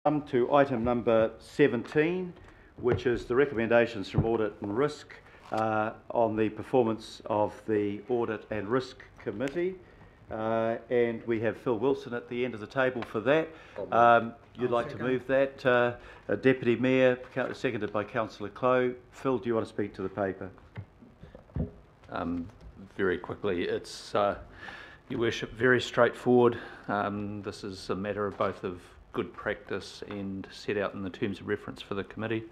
Come to item number 17, which is the recommendations from Audit and Risk on the performance of the Audit and Risk Committee. And we have Phil Wilson at the end of the table for that. You'd like to move that, Deputy Mayor, seconded by Councillor Clow. Phil, do you want to speak to the paper? Very quickly, it's, Your Worship, very straightforward. This is a matter of both of good practice and set out in the terms of reference for the committee.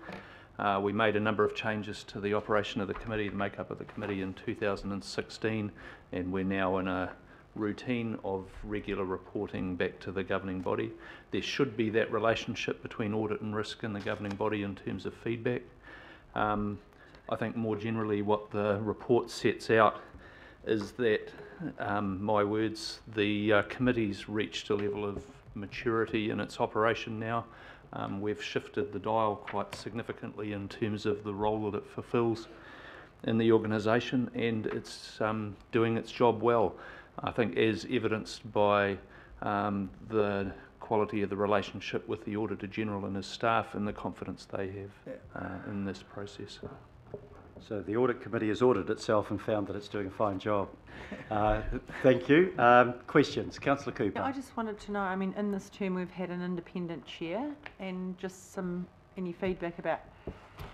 We made a number of changes to the operation of the committee, the makeup of the committee in 2016, and we're now in a routine of regular reporting back to the governing body. There should be that relationship between audit and risk and the governing body in terms of feedback. I think more generally what the report sets out is that, my words, the committee's reached a level of maturity in its operation now. We've shifted the dial quite significantly in terms of the role that it fulfills in the organisation, and it's doing its job well. I think as evidenced by the quality of the relationship with the Auditor General and his staff and the confidence they have in this process. So the Audit Committee has audited itself and found that it's doing a fine job. Thank you. Questions? Councillor Cooper. Yeah, I just wanted to know, I mean, in this term we've had an independent chair, and just any feedback about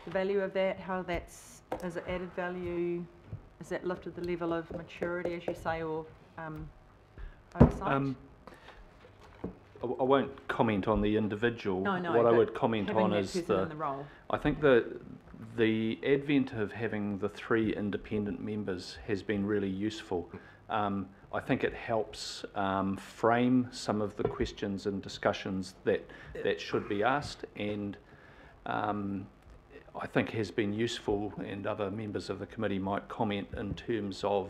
the value of that, how that's, is it added value, has that lifted the level of maturity, as you say, or oversight? I won't comment on the individual. No, what I would comment on is the role. I think the advent of having the 3 independent members has been really useful. I think it helps frame some of the questions and discussions that should be asked, and I think has been useful, and other members of the committee might comment in terms of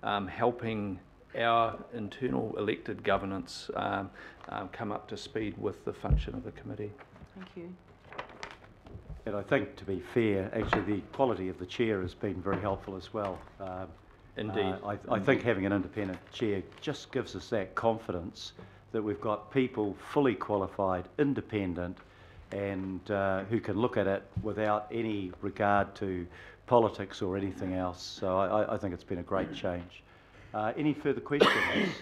helping our internal elected governance come up to speed with the function of the committee. Thank you. And I think, to be fair, actually the quality of the chair has been very helpful as well. Indeed. I think having an independent chair just gives us that confidence that we've got people fully qualified, independent, and who can look at it without any regard to politics or anything else. So I think it's been a great change. Any further questions?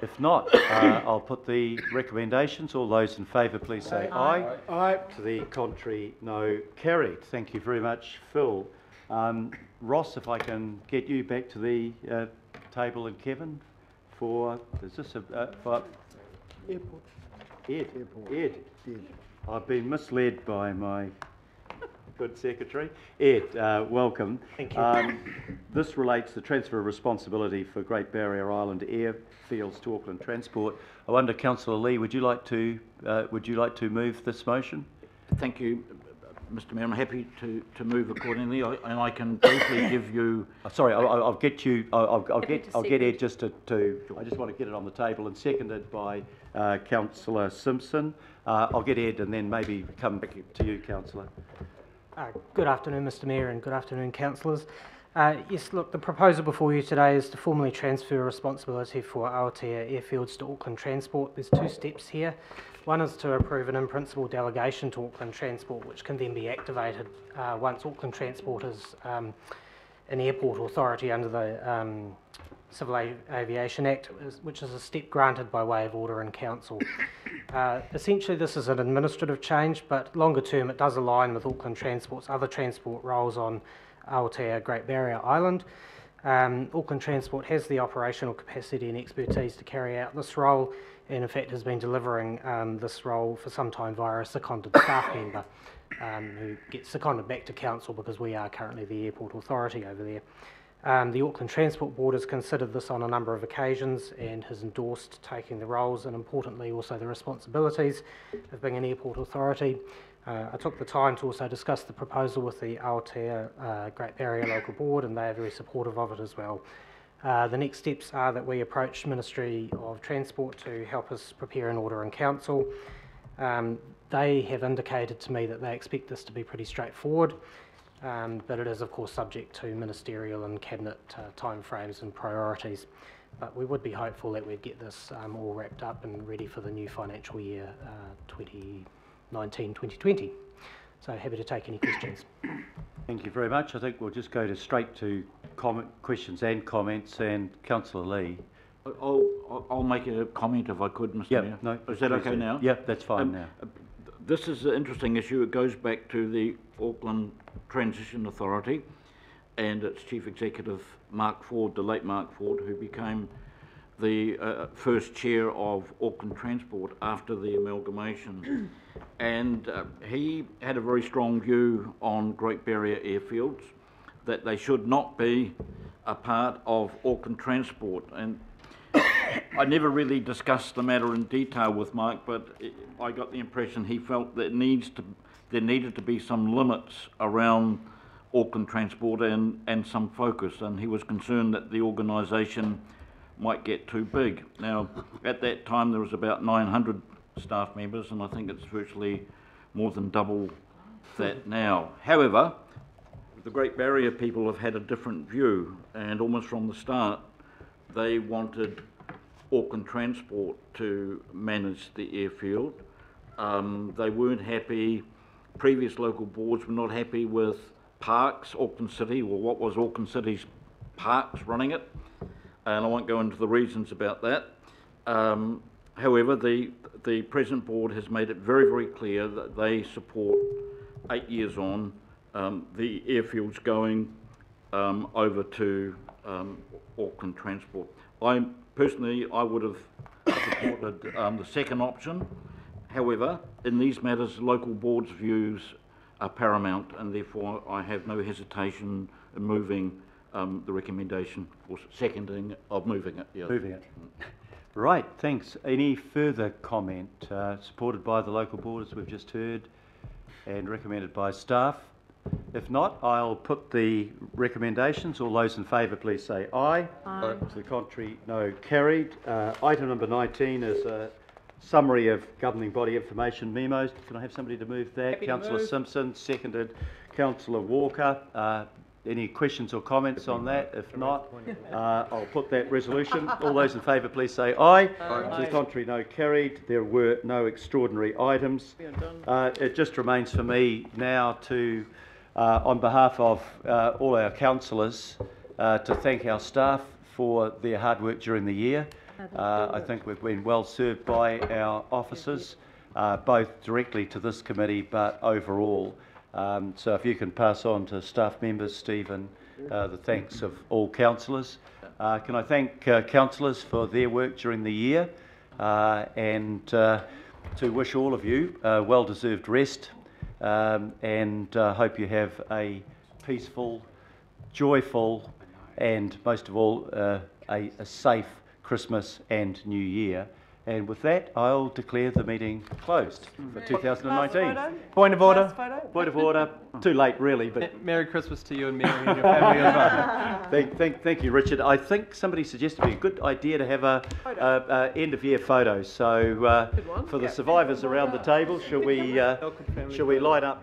If not, I'll put the recommendations. All those in favour, please say aye. Aye. To the contrary, no. Carried. Thank you very much, Phil. Ross, if I can get you back to the table, and Kevin, for, is this for Airport. Ed? Airport. Ed. Ed. I've been misled by my good secretary. Ed, welcome. Thank you. This relates to transfer of responsibility for Great Barrier Island airfields to Auckland Transport. I wonder, Councillor Lee, would you like to move this motion? Thank you, Mr. Mayor. I'm happy to move accordingly, and I can briefly give you. Sorry, I'll get you. I'll get Ed just to. I just want to get it on the table, and seconded by Councillor Simpson. I'll get Ed, and then maybe come back to you, Councillor. Good afternoon, Mr. Mayor, and good afternoon, councillors. Yes, look, the proposal before you today is to formally transfer responsibility for Aotea airfields to Auckland Transport. There's 2 steps here. One is to approve an in-principle delegation to Auckland Transport, which can then be activated once Auckland Transport is an airport authority under the Civil Aviation Act, which is a step granted by way of order in council. Essentially, this is an administrative change, but longer term it does align with Auckland Transport's other transport roles on Aotea Great Barrier Island. Auckland Transport has the operational capacity and expertise to carry out this role, and in fact has been delivering this role for some time via a seconded staff member who gets seconded back to council because we are currently the airport authority over there. The Auckland Transport Board has considered this on a number of occasions and has endorsed taking the roles and, importantly, also the responsibilities of being an airport authority. I took the time to also discuss the proposal with the Aotea Great Barrier Local Board, and they are very supportive of it as well. The next steps are that we approach Ministry of Transport to help us prepare an order in council. They have indicated to me that they expect this to be pretty straightforward. But it is of course subject to ministerial and cabinet timeframes and priorities. But we would be hopeful that we'd get this all wrapped up and ready for the new financial year 2019-2020. So happy to take any questions. Thank you very much. I think we'll just go straight to questions and comments, and Councillor Lee. I'll make a comment if I could, Mr. Yep, Mayor. no, Is that okay now? Yep, that's fine now. This is an interesting issue. It goes back to the Auckland Transition Authority and its chief executive, Mark Ford, the late Mark Ford, who became the first chair of Auckland Transport after the amalgamation. And he had a very strong view on Great Barrier airfields, that they should not be a part of Auckland Transport. And I never really discussed the matter in detail with Mark, but I got the impression he felt that there needed to be some limits around Auckland Transport and some focus, and he was concerned that the organisation might get too big. Now, at that time there was about 900 staff members, and I think it's virtually more than double that now. However, the Great Barrier people have had a different view, and almost from the start they wanted Auckland Transport to manage the airfield. They weren't happy, previous local boards were not happy with Parks, Auckland City, or what was Auckland City's Parks running it, and I won't go into the reasons about that. However, the present board has made it very, very clear that they support 8 years on the airfields going over to Auckland Transport. Personally, I would have supported the second option. However, in these matters, local boards' views are paramount, and therefore I have no hesitation in moving the recommendation, or seconding of moving it. Yeah. Moving it. Right, thanks. Any further comment? Supported by the local board, as we've just heard, and recommended by staff. If not, I'll put the recommendations. All those in favour, please say aye. Aye. To the contrary, no. Carried. Item number 19 is a summary of governing body information memos. Can I have somebody to move that? Councillor Simpson, seconded. Councillor Walker. Any questions or comments on that? If not, I'll put that resolution. All those in favour, please say aye. Aye. To the contrary, no. Carried. There were no extraordinary items. It just remains for me now to, on behalf of all our councillors, to thank our staff for their hard work during the year. I think we've been well served by our officers, both directly to this committee but overall. So if you can pass on to staff members, Stephen, the thanks of all councillors. Can I thank councillors for their work during the year, and to wish all of you well-deserved rest, and hope you have a peaceful, joyful, and most of all a safe Christmas and New Year. And with that, I'll declare the meeting closed for 2019. Point of order. Point of order. Too late, really, but Merry Christmas to you and Mary and your family as well. thank you, Richard. I think somebody suggested it'd be a good idea to have a end-of-year photo. So for the survivors around the table, shall we light up?